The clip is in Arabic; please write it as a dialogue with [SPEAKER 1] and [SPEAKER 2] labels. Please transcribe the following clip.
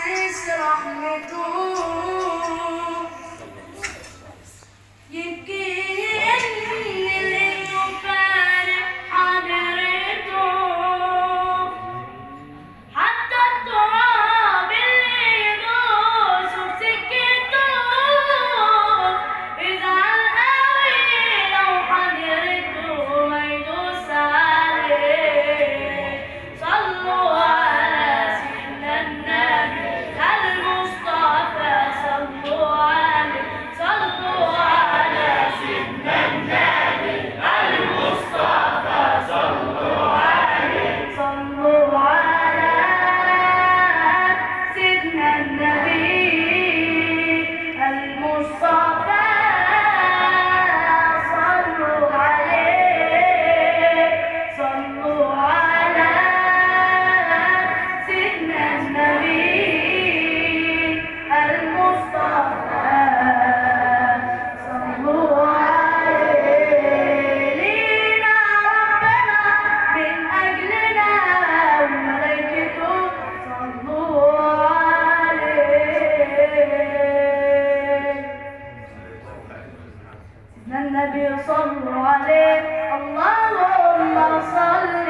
[SPEAKER 1] حاسس رحمته يمكن لأنه فارق حضرته حتى التراب اللي يدوسه بسكته يزعل قوي لو حضرته ما يدوس عليه. صلوا على سيدنا النبي المصطفى، صلوا عليه، صلوا على سيدنا النبي المصطفى، صلوا عليه، صلوا على سيدنا النبي المصطفى، صلوا عليه، صلوا على سيدنا النبي المصطفى، صلوا عليه. لينا ربنا من أجلنا وملائكته صلوا عليه. سيدنا النبي صلوا عليه، اللهم صل